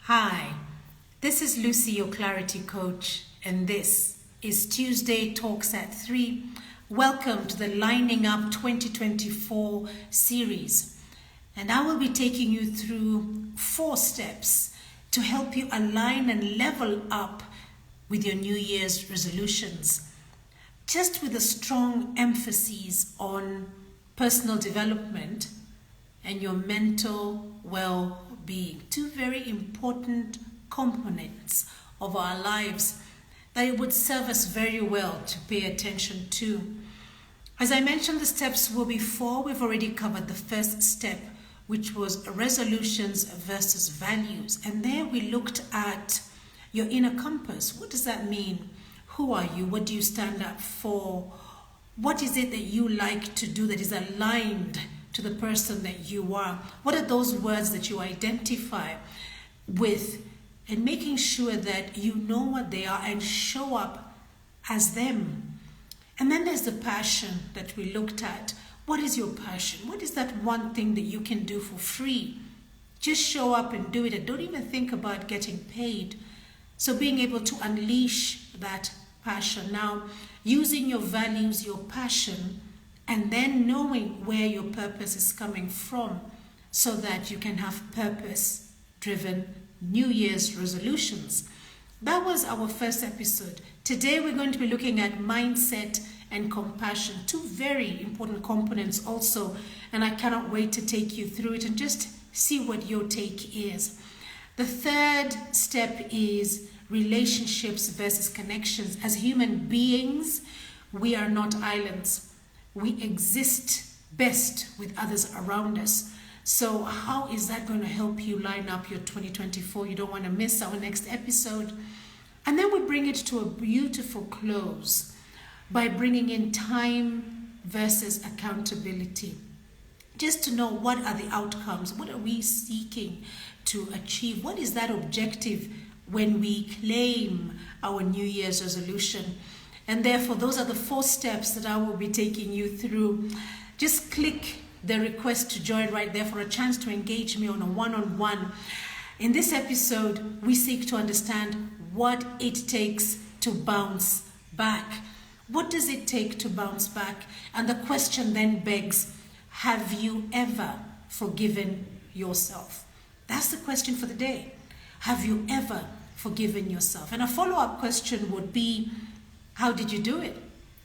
Hi, this is Lucy, your clarity coach, and this is Tuesday Talks at 3. Welcome to the Lining Up 2024 series. And I will be taking you through 4 steps to help you align and level up with your New Year's resolutions, just with a strong emphasis on personal development and your mental well-being. 2 very important components of our lives that it would serve us very well to pay attention to. As I mentioned, the steps will be 4. We've already covered the first step, which was resolutions versus values. And there we looked at your inner compass. What does that mean? Who are you? What do you stand up for? What is it that you like to do that is aligned to the person that you are? What are those words that you identify with? And making sure that you know what they are and show up as them. And then there's the passion that we looked at. What is your passion? What is that one thing that you can do for free? Just show up and do it and don't even think about getting paid. So being able to unleash that passion. Now, using your values, your passion, and then knowing where your purpose is coming from so that you can have purpose-driven New Year's resolutions. That was our first episode. Today we're going to be looking at mindset and compassion, 2 very important components also, and I cannot wait to take you through it and just see what your take is. The 3rd step is relationships versus connections. As human beings, we are not islands. We exist best with others around us. So how is that going to help you line up your 2024? You don't want to miss our next episode. And then we bring it to a beautiful close by bringing in time versus accountability. Just to know, what are the outcomes? What are we seeking to achieve? What is that objective when we claim our New Year's resolution? And therefore, those are the 4 steps that I will be taking you through. Just click the request to join right there for a chance to engage me on a one-on-one. In this episode, we seek to understand what it takes to bounce back. What does it take to bounce back? And the question then begs, have you ever forgiven yourself? That's the question for the day. Have you ever forgiven yourself? And a follow-up question would be, how did you do it?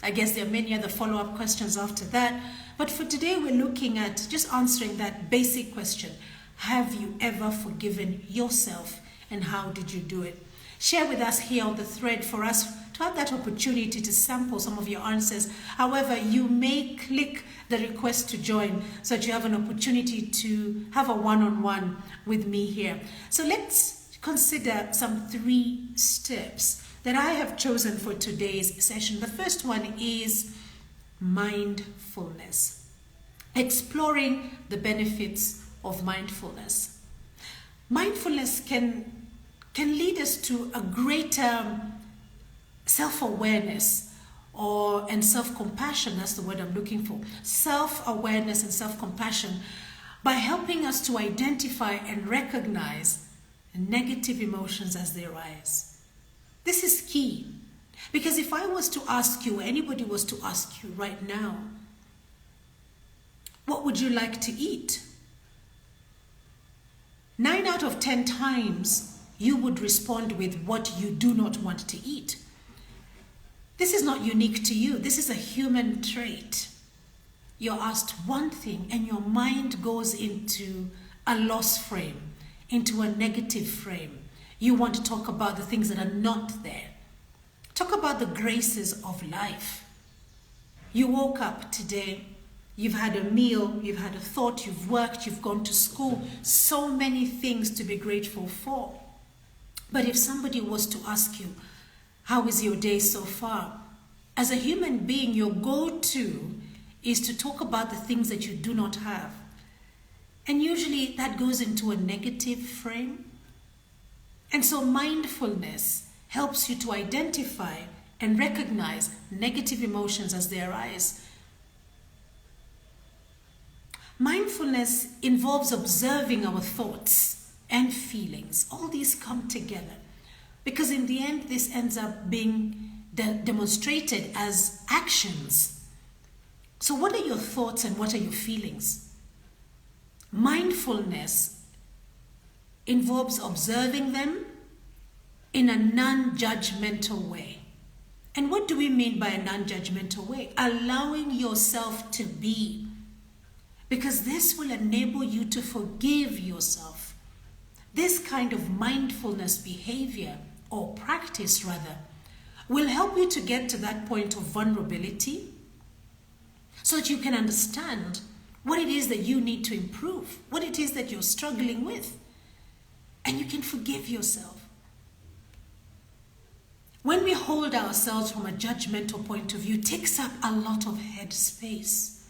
I guess there are many other follow-up questions after that. But for today, we're looking at just answering that basic question. Have you ever forgiven yourself? And how did you do it? Share with us here on the thread for us to have that opportunity to sample some of your answers. However, you may click the request to join so that you have an opportunity to have a one-on-one with me here. So let's consider some 3 steps that I have chosen for today's session. The first one is mindfulness. Exploring the benefits of mindfulness. Mindfulness can lead us to a greater self-awareness and self-compassion. That's the word I'm looking for. Self-awareness and self-compassion by helping us to identify and recognize negative emotions as they arise. This is key, because if I was to ask you, anybody was to ask you right now, what would you like to eat? 9 out of 10 times, you would respond with what you do not want to eat. This is not unique to you. This is a human trait. You're asked one thing and your mind goes into a loss frame, into a negative frame. You want to talk about the things that are not there. Talk about the graces of life. You woke up today, you've had a meal, you've had a thought, you've worked, you've gone to school. So many things to be grateful for. But if somebody was to ask you, how is your day so far? As a human being, your go-to is to talk about the things that you do not have. And usually that goes into a negative frame. And so mindfulness helps you to identify and recognize negative emotions as they arise. Mindfulness involves observing our thoughts and feelings. All these come together because in the end, this ends up being demonstrated as actions. So what are your thoughts and what are your feelings? Mindfulness involves observing them in a non-judgmental way. And what do we mean by a non-judgmental way? Allowing yourself to be. Because this will enable you to forgive yourself. This kind of mindfulness behavior, or practice rather, will help you to get to that point of vulnerability so that you can understand what it is that you need to improve, what it is that you're struggling with, and you can forgive yourself. When we hold ourselves from a judgmental point of view, it takes up a lot of head space.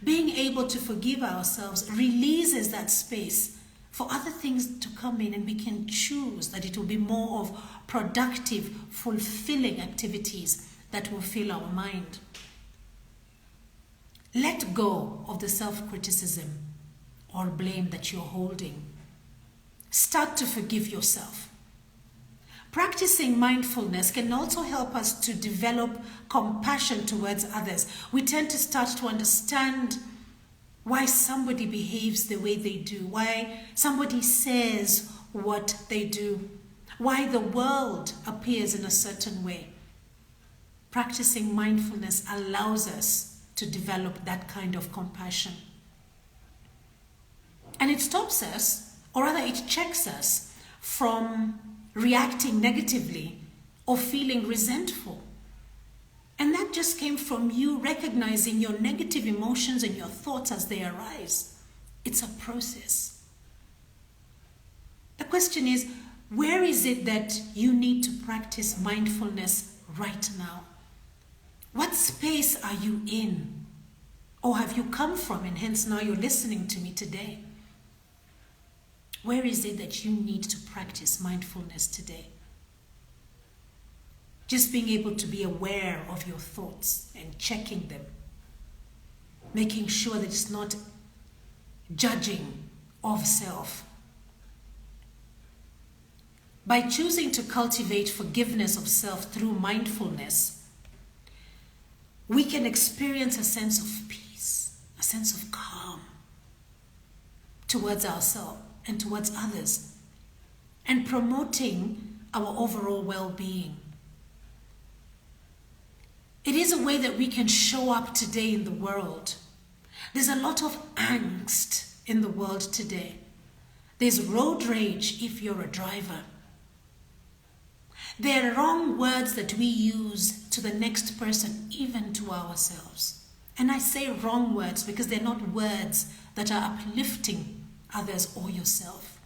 Being able to forgive ourselves releases that space for other things to come in, and we can choose that it will be more of productive, fulfilling activities that will fill our mind. Let go of the self-criticism or blame that you're holding. Start to forgive yourself. Practicing mindfulness can also help us to develop compassion towards others. We tend to start to understand why somebody behaves the way they do, why somebody says what they do, why the world appears in a certain way. Practicing mindfulness allows us to develop that kind of compassion. And it stops us, or rather it checks us from reacting negatively or feeling resentful. And that just came from you recognizing your negative emotions and your thoughts as they arise. It's a process. The question is, where is it that you need to practice mindfulness right now? What space are you in? Or have you come from, and hence now you're listening to me today? Where is it that you need to practice mindfulness today? Just being able to be aware of your thoughts and checking them. Making sure that it's not judging of self. By choosing to cultivate forgiveness of self through mindfulness, we can experience a sense of peace, a sense of calm towards ourselves and towards others, and promoting our overall well-being. It is a way that we can show up today in the world. There's a lot of angst in the world today. There's road rage if you're a driver. There are wrong words that we use to the next person, even to ourselves. And I say wrong words because they're not words that are uplifting others or yourself.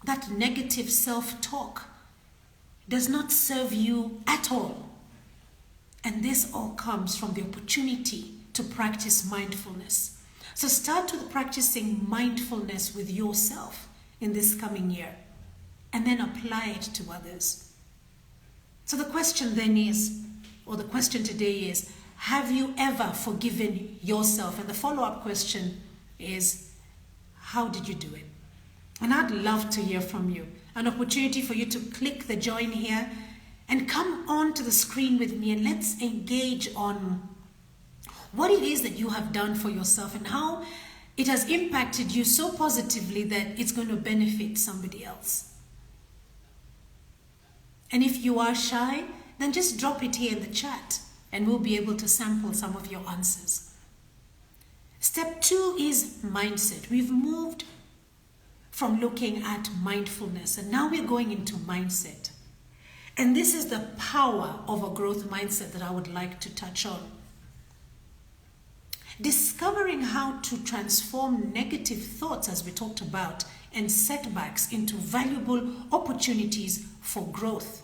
That negative self-talk does not serve you at all. And this all comes from the opportunity to practice mindfulness. So start with practicing mindfulness with yourself in this coming year, and then apply it to others. So the question then is, or the question today is, have you ever forgiven yourself? And the follow-up question is, how did you do it? And I'd love to hear from you. An opportunity for you to click the join here and come on to the screen with me, and let's engage on what it is that you have done for yourself and how it has impacted you so positively that it's going to benefit somebody else. And if you are shy, then just drop it here in the chat and we'll be able to sample some of your answers. Step 2 is mindset. We've moved from looking at mindfulness, and now we're going into mindset. And this is the power of a growth mindset that I would like to touch on. Discovering how to transform negative thoughts, as we talked about, and setbacks into valuable opportunities for growth,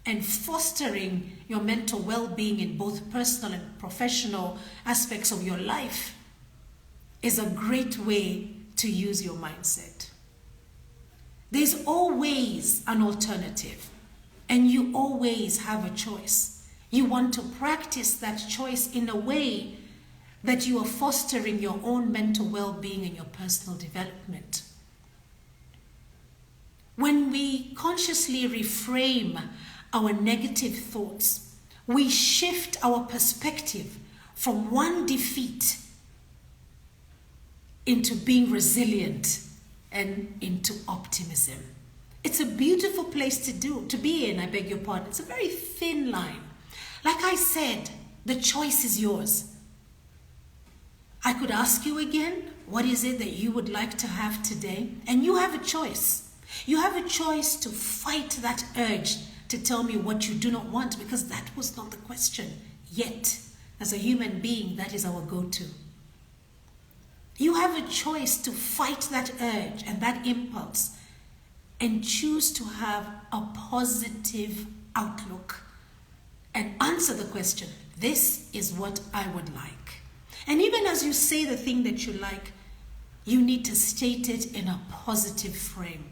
and fostering your mental well-being in both personal and professional aspects of your life is a great way to use your mindset. There's always an alternative, and you always have a choice. You want to practice that choice in a way that you are fostering your own mental well-being and your personal development. when we consciously reframe our negative thoughts, we shift our perspective from one defeat into being resilient and into optimism. It's a beautiful place to be in, I beg your pardon. It's a very thin line. Like I said, the choice is yours. I could ask you again, what is it that you would like to have today? And you have a choice. You have a choice to fight that urge to tell me what you do not want, because that was not the question. Yet, as a human being, that is our go-to. You have a choice to fight that urge and that impulse and choose to have a positive outlook and answer the question, this is what I would like. And even as you say the thing that you like, you need to state it in a positive frame.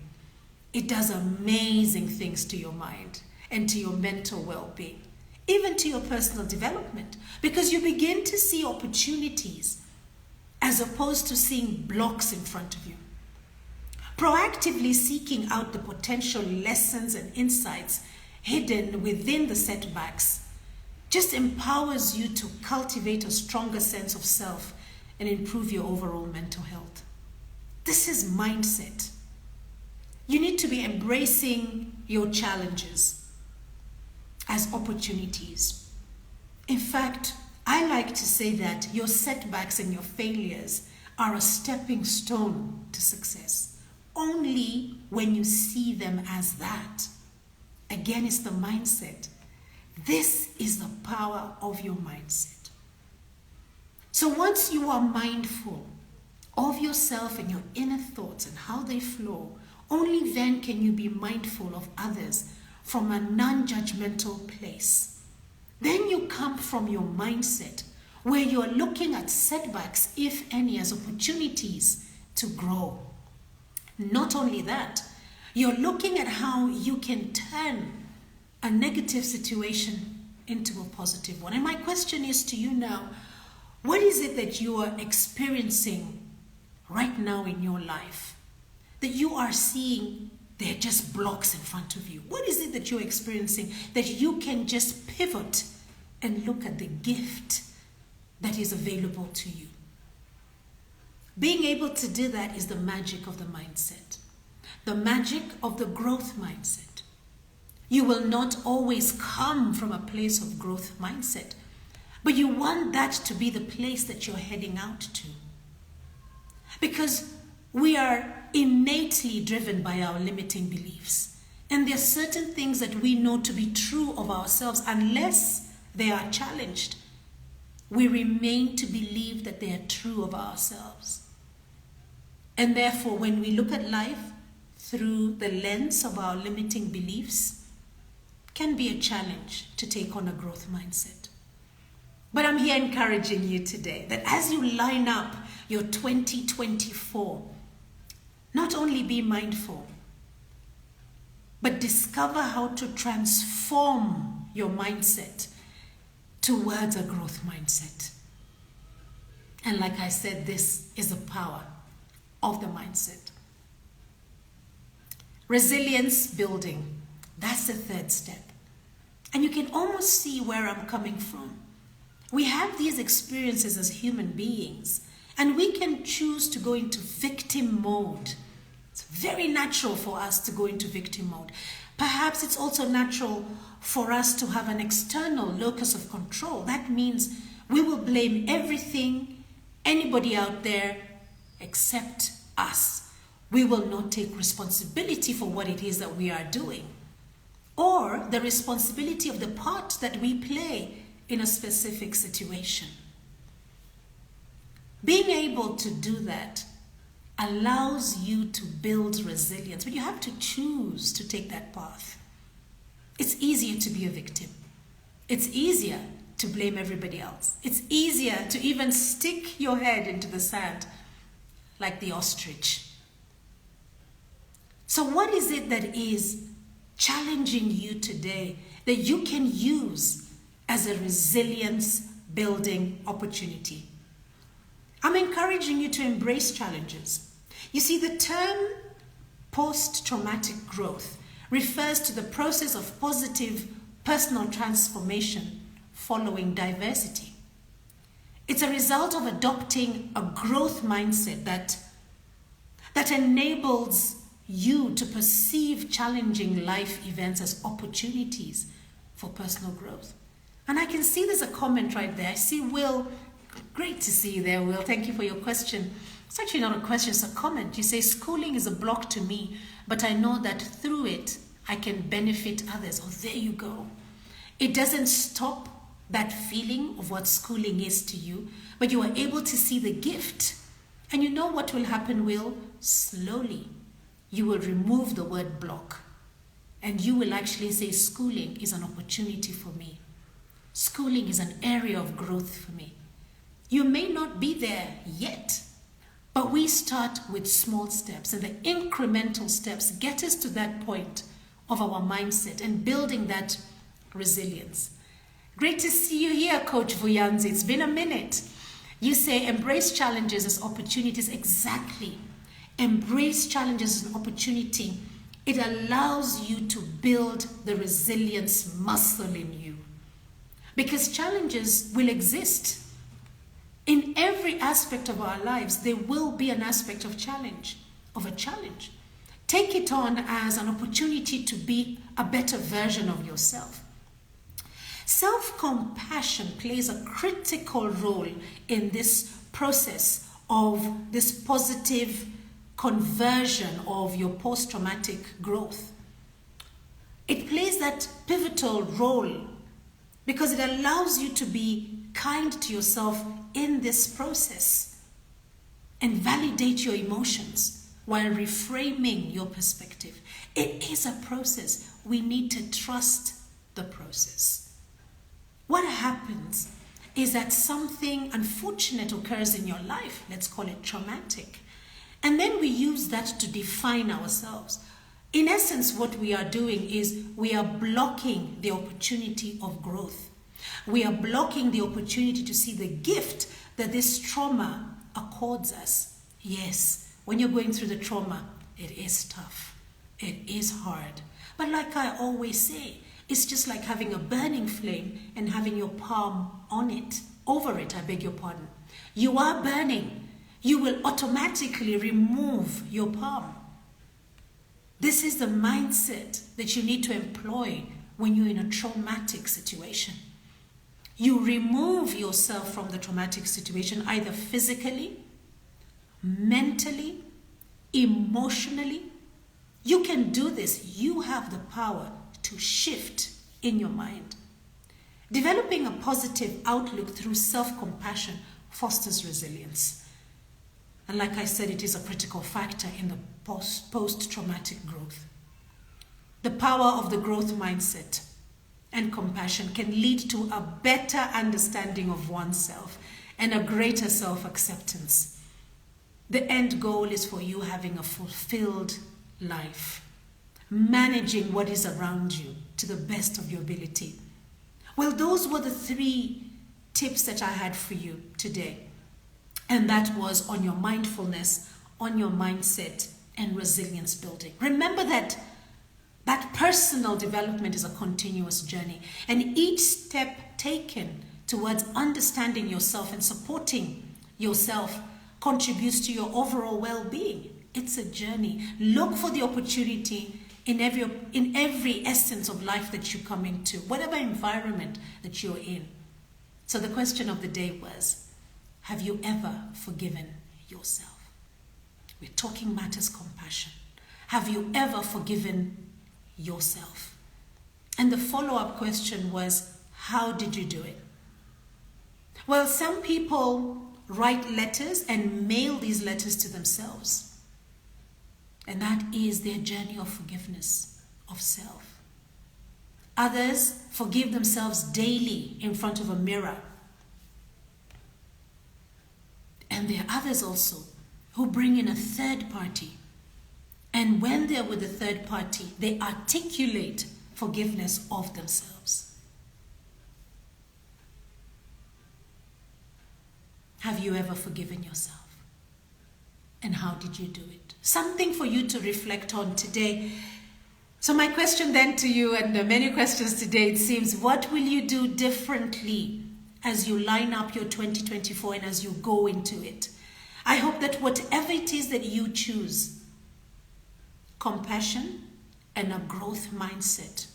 It does amazing things to your mind and to your mental well-being, even to your personal development, because you begin to see opportunities as opposed to seeing blocks in front of you. Proactively seeking out the potential lessons and insights hidden within the setbacks just empowers you to cultivate a stronger sense of self and improve your overall mental health. This is mindset. You need to be embracing your challenges as opportunities. In fact, I like to say that your setbacks and your failures are a stepping stone to success, only when you see them as that. Again, it's the mindset. This is the power of your mindset. So once you are mindful of yourself and your inner thoughts and how they flow, only then can you be mindful of others from a non-judgmental place. Then you come from your mindset where you are looking at setbacks, if any, as opportunities to grow. Not only that, you're looking at how you can turn a negative situation into a positive one. And my question is to you now, what is it that you are experiencing right now in your life that you are seeing they're just blocks in front of you? What is it that you're experiencing that you can just pivot and look at the gift that is available to you? Being able to do that is the magic of the mindset, the magic of the growth mindset. You will not always come from a place of growth mindset, but you want that to be the place that you're heading out to. Because we are innately driven by our limiting beliefs. And there are certain things that we know to be true of ourselves. Unless they are challenged, we remain to believe that they are true of ourselves. And therefore, when we look at life through the lens of our limiting beliefs, it can be a challenge to take on a growth mindset. But I'm here encouraging you today that as you line up your 2024, not only be mindful, but discover how to transform your mindset towards a growth mindset. And like I said, this is the power of the mindset. Resilience building, that's the third step. And you can almost see where I'm coming from. We have these experiences as human beings, and we can choose to go into victim mode. It's very natural for us to go into victim mode. Perhaps it's also natural for us to have an external locus of control. That means we will blame everything, anybody out there, except us. We will not take responsibility for what it is that we are doing, or the responsibility of the part that we play in a specific situation. Being able to do that allows you to build resilience, but you have to choose to take that path. It's easier to be a victim. It's easier to blame everybody else. It's easier to even stick your head into the sand like the ostrich. So what is it that is challenging you today that you can use as a resilience building opportunity? I'm encouraging you to embrace challenges. You see, the term post-traumatic growth refers to the process of positive personal transformation following diversity. It's a result of adopting a growth mindset that enables you to perceive challenging life events as opportunities for personal growth. And I can see there's a comment right there. I see Will. Great to see you there, Will. Thank you for your question. It's actually not a question, it's a comment. You say, schooling is a block to me, but I know that through it, I can benefit others. Oh, there you go. It doesn't stop that feeling of what schooling is to you, but you are able to see the gift. And you know what will happen, Will? Slowly, you will remove the word block. And you will actually say, schooling is an opportunity for me. Schooling is an area of growth for me. You may not be there yet, but we start with small steps, and the incremental steps get us to that point of our mindset and building that resilience. Great to see you here, Coach Vuyanzi. It's been a minute. You say embrace challenges as opportunities. Exactly. Embrace challenges as an opportunity. It allows you to build the resilience muscle in you. Because challenges will exist. In every aspect of our lives, there will be an aspect of challenge, of a challenge. Take it on as an opportunity to be a better version of yourself. Self-compassion plays a critical role in this process of this positive conversion of your post-traumatic growth. It plays that pivotal role because it allows you to be kind to yourself in this process and validate your emotions while reframing your perspective. It is a process. We need to trust the process. What happens is that something unfortunate occurs in your life, let's call it traumatic, and then we use that to define ourselves. In essence, what we are doing is we are blocking the opportunity of growth. We are blocking the opportunity to see the gift that this trauma accords us. Yes, when you're going through the trauma, it is tough. It is hard. But like I always say, it's just like having a burning flame and having your palm on it, over it, I beg your pardon. You are burning. You will automatically remove your palm. This is the mindset that you need to employ when you're in a traumatic situation. You remove yourself from the traumatic situation, either physically, mentally, emotionally. You can do this. You have the power to shift in your mind. Developing a positive outlook through self-compassion fosters resilience. And like I said, it is a critical factor in the post-traumatic growth. The power of the growth mindset and compassion can lead to a better understanding of oneself and a greater self-acceptance. The end goal is for you having a fulfilled life, managing what is around you to the best of your ability. Well, those were the 3 tips that I had for you today. And that was on your mindfulness, on your mindset, and resilience building. Remember that personal development is a continuous journey, and each step taken towards understanding yourself and supporting yourself contributes to your overall well-being. It's a journey. Look for the opportunity in every essence of life that you come into, whatever environment that you're in. So the question of the day was, have you ever forgiven yourself? We're talking matters compassion. Have you ever forgiven yourself? And the follow-up question was, how did you do it? Well, some people write letters and mail these letters to themselves. And that is their journey of forgiveness of self. Others forgive themselves daily in front of a mirror. And there are others also who bring in a third party. And when they're with the third party, they articulate forgiveness of themselves. Have you ever forgiven yourself? And how did you do it? Something for you to reflect on today. So my question then to you, and many questions today, it seems, what will you do differently as you line up your 2024 and as you go into it? I hope that whatever it is that you choose, compassion and a growth mindset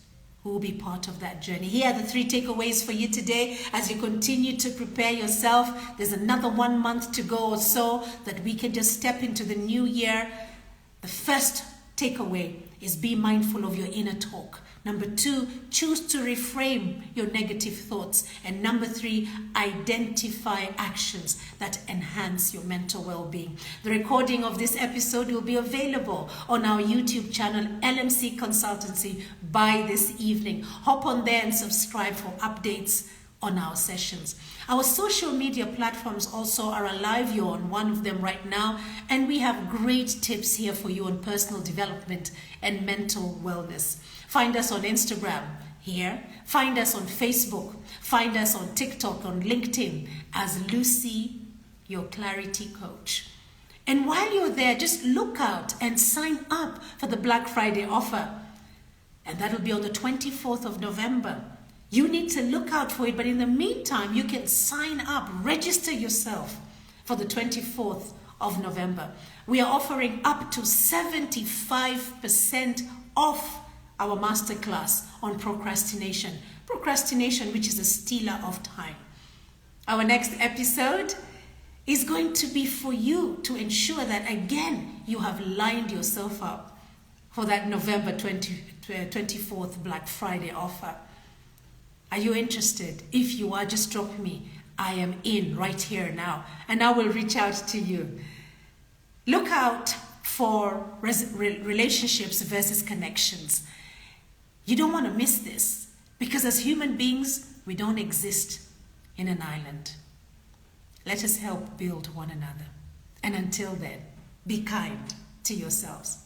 will be part of that journey. Here are the 3 takeaways for you today as you continue to prepare yourself. There's another 1 month to go or so that we can just step into the new year. The first takeaway is be mindful of your inner talk. Number 2, choose to reframe your negative thoughts. And number 3, identify actions that enhance your mental well-being. The recording of this episode will be available on our YouTube channel, LMC Consultancy, by this evening. Hop on there and subscribe for updates on our sessions. Our social media platforms also are alive. You're on one of them right now, and we have great tips here for you on personal development and mental wellness. Find us on Instagram here, find us on Facebook, find us on TikTok, on LinkedIn as Lucy, your clarity coach. And while you're there, just look out and sign up for the Black Friday offer. And that'll be on the 24th of November. You need to look out for it, but in the meantime, you can sign up, register yourself for the 24th of November. We are offering up to 75% off our masterclass on procrastination. Procrastination, which is a stealer of time. Our next episode is going to be for you to ensure that, again, you have lined yourself up for that November 24th Black Friday offer. Are you interested? If you are, just drop me. I am in right here now, and I will reach out to you. Look out for relationships versus connections. You don't want to miss this, because as human beings, we don't exist in an island. Let us help build one another. And until then, be kind to yourselves.